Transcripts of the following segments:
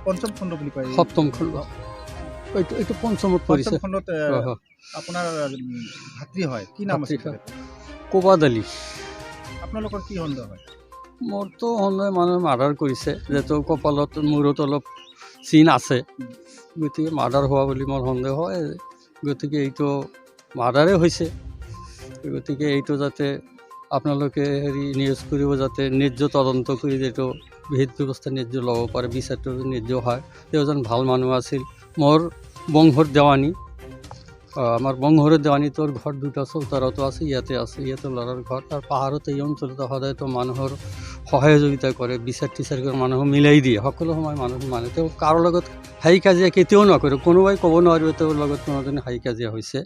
পঞ্চম খণ্ড বুলি কয় সপ্তম খণ্ড এইটো পঞ্চমত পৰিছে পঞ্চম খণ্ডত আপোনাৰ ভাতৃ হয় কি নাম আছে কোবাদ আলী আপোনালোকৰ কি সন্দেহ হয় মোৰতো সন্দেহ মানুহে মাৰ্ডাৰ কৰিছে যিহেতু কপালত মূৰত অলপ চিন আছে গতিকে মাৰ্ডাৰ হোৱা বুলি মোৰ সন্দেহ হয় গতিকে এইটো মাৰ্ডাৰে হৈছে গতিকে এইটো যাতে আপোনালোকে নিউজ কৰিব যাতে ন্যায্য তদন্ত কৰি যিটো বিহিত ব্যৱস্থা ন্যায্য ল'ব পাৰে বিচাৰটো ন্যায্য হয় তেওঁ এজন ভাল মানুহ আছিল মোৰ বংশৰ দেৱানী আমাৰ বংশৰ দেৱানী তোৰ ঘৰ দুটা চৌতাৰতো আছে ইয়াতে ল'ৰাৰ ঘৰ তাৰ পাহাৰত এই অঞ্চলতে সদায়তো মানুহৰ সহযোগিতা কৰে বিচাৰ টিচাৰ কৰি মানুহক মিলাই দিয়ে সকলো সময় মানুহ মানে তেওঁ কাৰো লগত হাই কাজিয়া কেতিয়াও নকৰে কোনোবাই ক'ব নোৱাৰিব তেওঁৰ লগত কোনোজনে হাই কাজিয়া হৈছে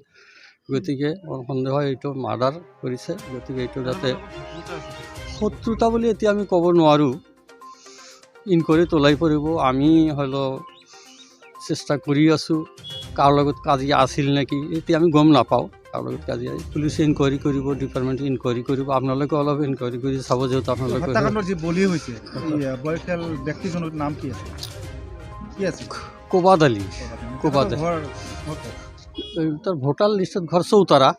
গতিকে মোৰ সন্দেহ হয় এইটো মাৰ্ডাৰ কৰিছে গতিকে এইটো যাতে শত্ৰুতা বুলি এতিয়া আমি ক'ব নোৱাৰোঁ ইনকুৱাৰী তোলাই পৰিব আমি হ'লেও চেষ্টা কৰি আছোঁ কাৰ লগত কাজিয়া আছিল নেকি এতিয়া আমি গম নাপাওঁ কাৰ লগত কাজিয়া পুলিচে ইনকুৱাৰী কৰিব ডিপাৰ্টমেণ্টে ইনকুৱাৰী কৰিব আপোনালোকে অলপ ইনকুৱাৰী কৰি চাব যিহেতু আপোনালোকে যি বলি হৈছে বয়সীয়াল ব্যক্তিজনৰ নাম কি আছে কোবাদ আলী তাৰ ভোটাৰ লিষ্টত ঘৰ চৌতাৰা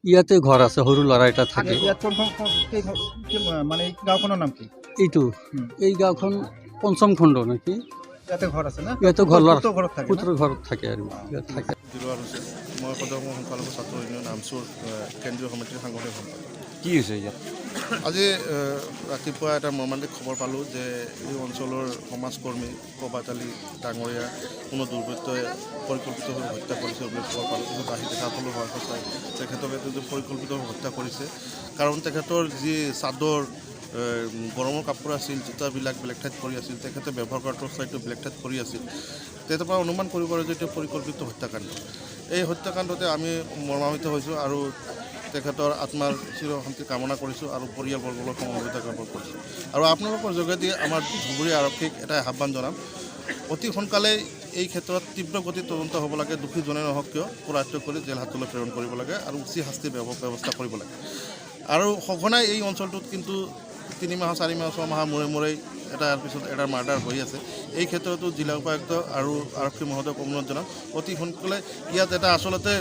ইয়াতে ঘৰ আছে সৰু ল'ৰা এটা থাকে মানে গাঁওখনৰ নাম কি এইটো এই গাঁওখন পঞ্চম খণ্ড নেকি ইয়াতে ঘৰ আছে না ইয়াতে ঘৰ পুত্ৰৰ ঘৰত থাকে আৰু ইয়াত থাকে মই সদৌ সংখ্যালঘু ছাত্ৰ ইউনিয়ন নামচুৰ কেন্দ্ৰীয় সমিতিৰ সাংগঠনিক সম্পাদক কি হৈছে ইয়াত আজি ৰাতিপুৱা এটা মৰ্মান্তিক খবৰ পালোঁ যে এই অঞ্চলৰ সমাজকৰ্মী কোবাদ আলী ডাঙৰীয়া কোনো দুৰ্বৃত্তই পৰিকল্পিতভাৱে হত্যা কৰিছে বুলি খবৰ পালোঁ কিন্তু আহি দেখা পালোঁ হয় সঁচাই তেখেতক এইটো পৰিকল্পিতভাৱে হত্যা কৰিছে কাৰণ তেখেতৰ যি চাদৰ গৰমৰ কাপোৰ আছিল জোতাবিলাক বেলেগ ঠাইত পৰি আছিল তেখেতে ব্যৱহাৰ কৰা টৰ্চলাইটটো বেলেগ ঠাইত পৰি আছিল তেতিয়াৰ পৰা অনুমান কৰিব পাৰে যে এইটো পৰিকল্পিত হত্যাকাণ্ড এই হত্যাকাণ্ডতে আমি মৰ্মান্বিত হৈছোঁ আৰু তেখেতৰ আত্মাৰ চিৰশান্তি কামনা কৰিছোঁ আৰু পৰিয়ালবৰ্গলৈ সমবেদনা জ্ঞাপন কৰিছোঁ আৰু আপোনালোকৰ যোগেদি আমাৰ ধুবুৰী আৰক্ষীক এটা আহ্বান জনাম অতি সোনকালে এই ক্ষেত্ৰত তীব্ৰ গতিত তদন্ত হ'ব লাগে দোষী যোনে নহওক কিয় কৰায়ত্ব কৰি জেল হাতলৈ প্ৰেৰণ কৰিব লাগে আৰু উচিত শাস্তিৰ ব্যৱস্থা কৰিব লাগে আৰু সঘনাই এই অঞ্চলটোত কিন্তু 3 মাহ 4 মাহ 6 মাহৰ মূৰে এটাৰ পিছত এটা মাৰ্ডাৰ হৈ আছে এই ক্ষেত্ৰতো জিলা উপায়ুক্ত আৰু আৰক্ষী মহোদয়ক অনুৰোধ জনাম অতি সোনকালে ইয়াত এটা আচলতে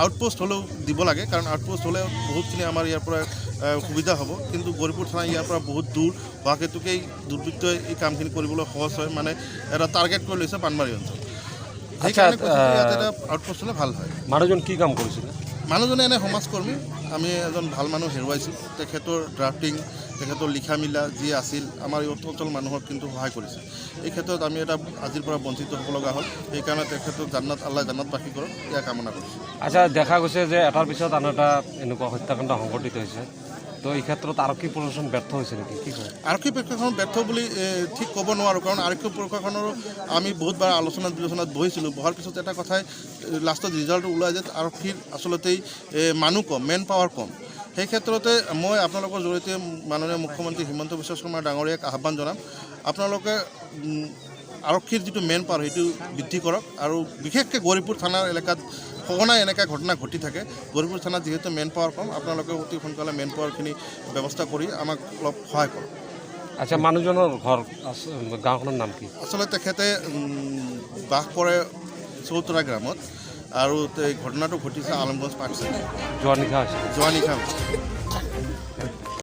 আউটপোষ্ট হ'লেও দিব লাগে কাৰণ আউটপোষ্ট হ'লে বহুতখিনি আমাৰ ইয়াৰ পৰা সুবিধা হ'ব কিন্তু গৌৰীপুৰ থানা ইয়াৰ পৰা বহুত দূৰ হোৱা হেতুকেই দুৰ্বৃত্তই এই কামখিনি কৰিবলৈ সহজ হয় মানে এটা টাৰ্গেট কৰি লৈছে পানবাৰী অঞ্চল সেইকাৰণে ইয়াত এটা আউটপোষ্ট হ'লে ভাল হয় মানুহজন কি কাম কৰিছিলে মানুহজনে এনে সমাজকৰ্মী আমি এজন ভাল মানুহ হেৰুৱাইছোঁ তেখেতৰ ড্ৰাফটিং তেখেতৰ লিখা মিলা যি আছিল আমাৰ এই অঞ্চল মানুহক কিন্তু সহায় কৰিছে এই ক্ষেত্ৰত আমি এটা আজিৰ পৰা বঞ্চিত হ'ব লগা হ'ল সেইকাৰণে তেখেতৰ আল্লাহ জান্নাতবাসী কৰক ইয়াৰ কামনা কৰিছোঁ আচ্ছা দেখা গৈছে যে এটাৰ পিছত আন এটা এনেকুৱা হত্যাকাণ্ড সংঘটিত হৈছে তো এই ক্ষেত্ৰত আৰক্ষী প্ৰশাসন ব্যৰ্থ হৈছে নেকি কি কয় আৰক্ষী প্ৰশাসন ব্যৰ্থ বুলি ঠিক ক'ব নোৱাৰোঁ কাৰণ আৰক্ষী প্ৰশাসনৰো আমি বহুতবাৰ আলোচনাত বিলোচনাত বহিছিলোঁ বহাৰ পিছত এটা কথাই লাষ্টত ৰিজাল্টটো ওলাই যে আৰক্ষীৰ আচলতেই মানুহ কম মেন পাৱাৰ কম সেই ক্ষেত্ৰতে মই আপোনালোকৰ জৰিয়তে মাননীয় মুখ্যমন্ত্ৰী হিমন্ত বিশ্ব শৰ্মা ডাঙৰীয়াক আহ্বান জনাম আপোনালোকে আৰক্ষীৰ যিটো মেন পাৱাৰ সেইটো বৃদ্ধি কৰক আৰু বিশেষকৈ গৌৰীপুৰ থানাৰ এলেকাত সঘনাই এনেকুৱা ঘটনা ঘটি থাকে গৌৰীপুৰ থানাত যিহেতু মেন পাৱাৰ কম আপোনালোকে অতি সোনকালে মেন পাৱাৰখিনি ব্যৱস্থা কৰি আমাক অলপ সহায় কৰক আচ্ছা মানুহজনৰ ঘৰ গাঁওখনৰ নাম কি আচলতে তেখেতে বাস কৰে চৌতৰা গ্ৰামত আৰু এই ঘটনাটো ঘটিছে আলমগঞ্জ পাৰ্ক চাইডে যোৱা নিশা হৈছে